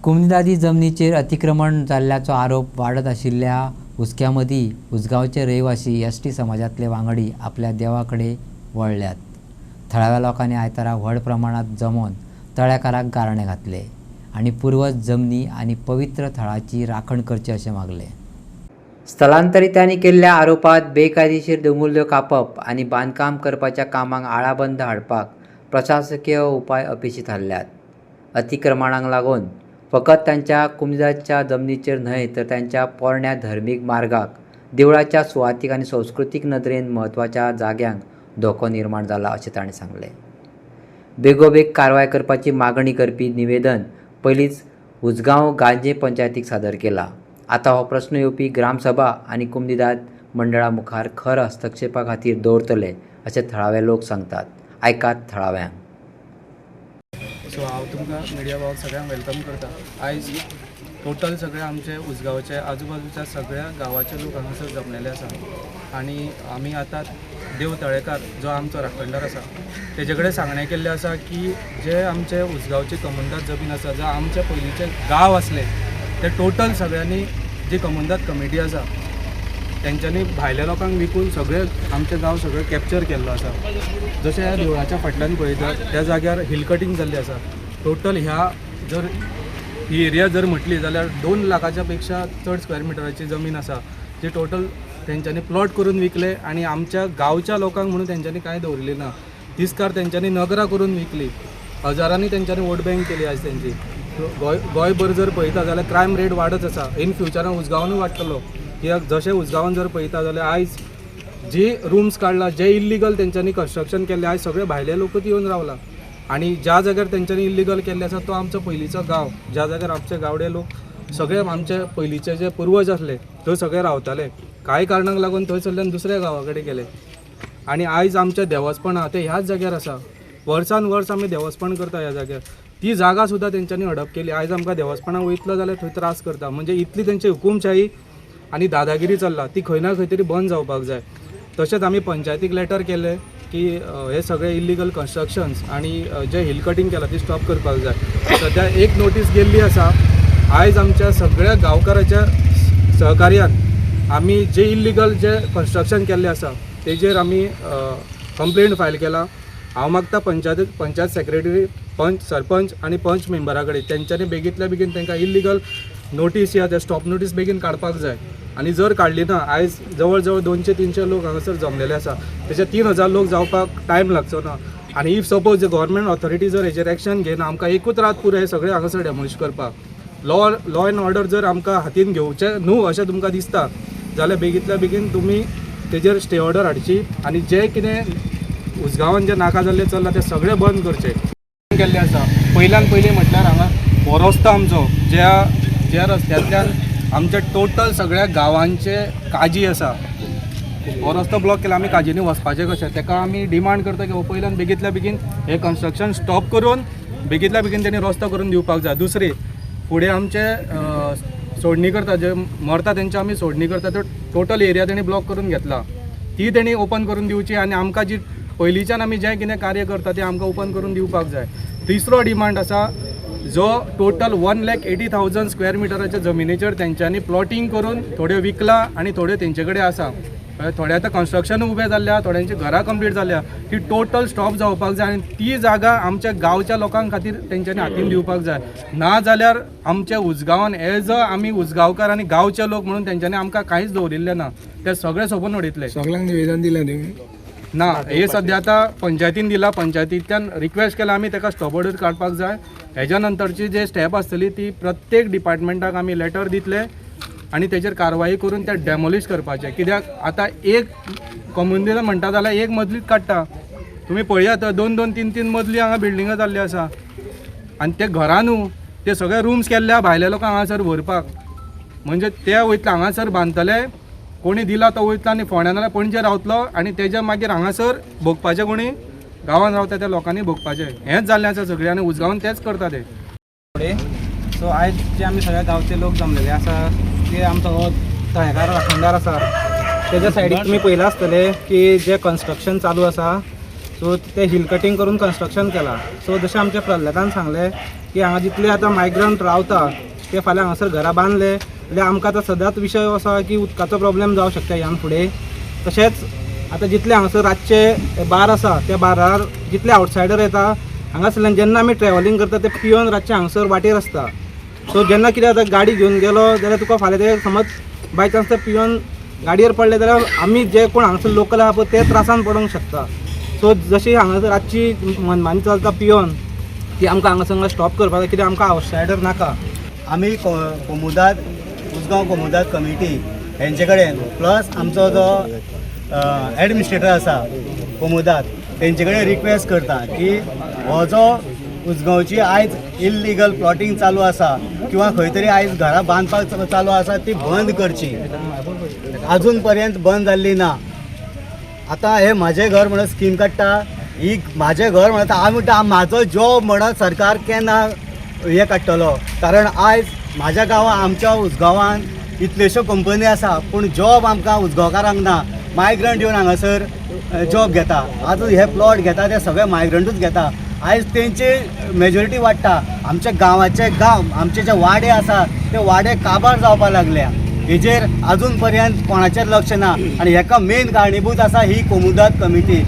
कुमदादी जमनीचेर अतिक्रमण जाल्ल्याचो आरोप वाडत आशिल्ल्या हुस्क्यामदीं उसगांवचे रहिवासी एसटी समाजातले वांगडी आपल्या देवाकडे वळल्यात। थळाव्या लोकांनी आयतारा व्हड प्रमाणात जमोन तळेकाराक गाराणे घातले आनी पुर्वज जमनी आनी पवित्र थळाची राखण करची अशें मागले। स्थलांतरितांनी केल्ल्या आरोपात बेकायदेशीर दोंगुल्ल्यो कापप आनी बांदकाम करपाच्या कामांक आळाबंद हाडपाक प्रशासकीय उपाय अपेक्षीत थारल्यात। अतिक्रमणाक लागून फकत तांच्या कुमदादच्या जमनीचेर न्हय तर तांच्या पोरण्या धर्मीक मार्गाक, देवळाच्या सुवातीक आनी संस्कृतीक नदरेन म्हत्वाच्या जाग्यांक धोको निर्माण जाला अशें ताणें सांगलें। बेगोबेग कारवाय करपाची मागणी करपी निवेदन पयलींच उसगांव गांजे पंचायतीक सादर केला। आतां हो प्रस्न येवपी ग्रामसभा आनी कुमदाद मंडळा मुखार खर हस्तक्षेपा खातीर दवरतले अशें थळावे लोक सांगतात। आयकात थळाव्यांक। सो हांव तुमकां मिडिया भावाक सगळ्यांक वेलकम करता। आयज टोटल सगळे आमचे उसगांवचे आजूबाजूच्या सगळ्या गांवाचे लोक हांगासर जमलेले आसा आनी आमी आतां देव तळेकार जो आमचो राखणदार आसा तेजे कडेन सांगणें केल्लें आसा की जे आमचे उसगांवची कमनदाद जमीन आसा, जो आमचे पयलींचे गांव आसले ते टोटल सगळ्यांनी जी कमनदाद कमिटी आसा तेंच्यांनी भायल्या लोकांक विकून सगळे आमचे गांव सगळे कॅप्चर केल्लो आसा। जशें ह्या देवळाच्या फाटल्यान पळयतात त्या जाग्यार हिल कटींग जाल्ली आसा। टोटल ह्या जर ही एरिया जर म्हटली जाल्यार 2 लाखाच्या पेक्षा चड स्क्वेअर मिटराची जमीन आसा जी टोटल तेंच्यांनी प्लॉट करून विकले आनी आमच्या गांवच्या लोकांक म्हणून तेंच्यांनी कांय दवरलें ना। तिस्कार तेंच्यांनी नगरां करून विकली, हजारांनी तेंच्यांनी वोट बँक केली आयज तेंची। गोंयभर जर पळयता जाल्यार क्रायम रेट वाडत आसा। इन फ्युचरान उसगांवानूय वाडटलो कित्याक जशें उसगांवान जर पळयता जाल्यार आयज जी रूम्स काडला, जे इल्लिगल तेंच्यांनी कन्स्ट्रक्शन केल्लें, आयज सगळे भायले लोकूच येवन रावला आनी ज्या जाग्यार तेंच्यांनी इल्लिगल केल्लें आसा तो आमचो पयलींचो गांव, ज्या जाग्यार आमचे गावडे लोक सगळे आमचे पयलींचे जे पुर्वज आसले थंय सगळे रावताले। कांय कारणांक लागून थंयसरल्यान दुसऱ्या गांवा कडेन गेले आनी आयज आमचे देवस्थानां ते ह्याच जाग्यार आसा। वर्सान वर्स आमी देवस्थान करता ह्या जाग्यार, ती जागा सुद्दां तेंच्यांनी हडप केली। आयज आमकां देवस्थानाक वयतलो जाल्यार थंय त्रास करता, म्हणजे इतली तेंची हुकूमशाही आनी दादागिरी चल्ला ती खंय ना खंय तरी बंद जावपाक जाय। तशेंच आमी पंचायतीक लेटर केलें की हे सगळे इल्लिगल कन्स्ट्रक्शन्स आनी जे हिल कटींग केलां ती स्टॉप करपाक जाय। सद्या एक नोटीस गेल्ली आसा। आयज आमच्या सगळ्या गांवकाराच्या सहकार्यान आमी जे इल्लिगल जे कन्स्ट्रक्शन केल्लें आसा तेजेर आमी कंप्लेंट फायल केला। हांव मागता पंचायत सेक्रेटरी, पंच, सरपंच आनी पंच मेंबरा कडेन तेंच्यांनी बेगींतल्या बेगीन तांकां इल्लिगल नोटीस या ते स्टॉप नोटीस बेगीन काडपाक जाय आनी जर काडली ना, आयज जवळ जवळ 200-300 लोक हांगासर जमलेले आसा, तेचे 3000 लोक जावपाक टायम लागचो ना। आनी इफ सपोज गव्हर्मेंट ऑथॉरिटी जर हेचेर एक्शन घेना, आमकां एकूच रात पुरो हे सगळे हांगासर डेमोलिश करपाक। लॉ एंड ऑर्डर जर आमकां हातीन घेवचें न्हू अशें तुमकां दिसता जाल्यार बेगींतल्या बेगीन तुमी तेजेर स्टे ऑर्डर हाडची आनी जे कितें उसगांवान जे नाका जाल्लें चल्लां ते सगळें बंद करचें केल्लें आसा। पयल्यान पयलीं म्हटल्यार हांगा हो रस्तो आमचो ज्या रस्त्यांतल्यान आमच्या टोटल सगळ्या गांवांचे काजी आसा, हो रस्तो ब्लॉक केला। आमी काजींनी वचपाचें कशें, ताका आमी डिमांड करता की हो पयल्यान बेगींतल्या बेगीन हे कन्स्ट्रक्शन स्टॉप करून बेगींतल्या बेगीन तेणी रस्तो करून दिवपाक जाय। दुसरी फुडें आमचे सोडणी करता, जे मरता तेंची आमी सोडणी करता, तो टोटल एरिया तेणी ब्लॉक करून घेतला, ती तेणी ओपन करून दिवची आनी आमकां जी पयलींच्यान आमी जें कितें कार्य करता तें आमकां ओपन करून दिवपाक जाय। तिसरो डिमांड आसा जो टोटल 1,80,000 स्क्वेअर मिटराच्या जमिनीचेर तेंच्यांनी प्लॉटिंग करून थोड्यो विकला आनी थोड्यो तेंचे कडेन आसा। थोडे आतां कन्स्ट्रक्शन उबें जाल्ल्या, थोड्यांची घरां कंप्लीट जाल्या, ती टोटल स्टॉप जावपाक जाय आनी ती जागा आमच्या गांवच्या लोकांक खातीर तेंच्यांनी हातीन दिवपाक जाय। ना जाल्यार आमच्या उसगांवान एज अ आमी उसगांवकार आनी गांवचे लोक म्हणून तेंच्यांनी आमकां कांयच दवरिल्लें ना, ते सगळे सोंपून उडयतले। सगळ्यांक निवेदन दिलें तुमी? ना, हे सद्या आतां पंचायतीन दिला, पंचायतींतल्यान रिक्वेस्ट केला आमी ताका स्टॉप ऑर्डर काडपाक जाय। हेज्या नंतरची जे स्टेप आसतली ती प्रत्येक डिपार्टमेंटाक आमी लेटर दितले आनी तेजेर कारवाई करून ते डेमोलिश करपाचे। कित्याक आतां एक कम्युनिटी म्हणटा जाल्यार एक मजलीच काडटा, तुमी पळयात 2-2, 3-3 मजली हांगा बिल्डिंगा जाल्ली आसा आनी ते घरा न्हू, ते सगळे रूम्स केल्ल्या भायल्या लोकांक हांगासर व्हरपाक, म्हणजे ते वयतले हांगासर बांदतले, कोणी दिला तो वयतलो आनी फोंड्या नाल्यार पणजे रावतलो आनी तेज्या मागीर हांगासर भोगपाचें, कोणी गांवांत रावता त्या लोकांनी भोगपाचें। हेंच जाल्लें आसा सगळें आनी उसगांवान तेच करता ते। सो आयज जे आमी सगळे गांवचे लोक जमलेले आसा ते आमचो हो तळेकार राखणदार आसा, तेज्या सायडीक तुमी पळयलां आसतलें की जे कन्स्ट्रक्शन चालू आसा सो ते हिल कटिंग करून कन्स्ट्रक्शन केलां. सो जशें आमच्या प्रल्हादान सांगलें की हांगा जितले आतां मायग्रंट रावता ते फाल्यां हांगासर घरां बांदले जाल्यार आमकां आतां सदांच विशय आसा की उदकाचो प्रॉब्लेम जावं शकता ह्यान फुडें. तशेंच आतां जितले हांगासर रातचे बार आसा त्या बारार जितले आवटसायडर येता हांगासरल्यान जेन्ना आमी ट्रॅव्हलिंग करता ते पिवन रातचे हांगासर वाटेर आसता. सो जेन्ना कितें जाता गाडी घेवन गेलो जाल्यार तुका फाल्यां ते समज बाय चान्स ते पिवन गाडयेर पडले जाल्यार आमी जे कोण हांगासर लोकल आहा पळय ते त्रासान पडोंक शकता. सो जशी हांगासर रातची मनमानी चलता पिवन ती आमकां हांगासर स्टॉप करपाक जाय कित्याक आमकां आवटसायडर नाका. आमी कोमुदाद उसगांव कोमुदाद कमिटी हेंचे कडेन प्लस आमचो जो एडमिनिस्ट्रेटर आसा कोमुदाद तेंचे कडेन रिक्वेस्ट करता की हो जो उसगांवची आयज इल्लिगल प्लॉटिंग चालू आसा किंवा खंय तरी आयज घरां बांदपाक चालू आसा ती बंद करची. अजून पर्यंत बंद जाल्ली ना. आतां हे म्हाजें घर म्हणून स्कीम काडटा ही म्हाजें घर म्हणटा हांव म्हणटा म्हाजो जॉब म्हणून सरकार केन्ना हे काडटलो. कारण आयज म्हाज्या गांवांत आमच्या उसगांवांत इतल्योश्यो कंपनी आसा पूण जॉब आमकां उसगांवकारांक ना. मायग्रंट येवन हांगासर जॉब घेता. आतां हे प्लॉट घेता ते सगळे मायग्रंटूच घेता. आयज तेंची मेजॉरिटी वाडटा. आमच्या गांवाचे आमचे जे वाडे आसा ते वाडे काबार जावपाक लागल्या. हेजेर अजून पर्यंत कोणाचें लक्ष ना आनी हेका मेन कारणीभूत आसा ही कोमुदाद कमिटी.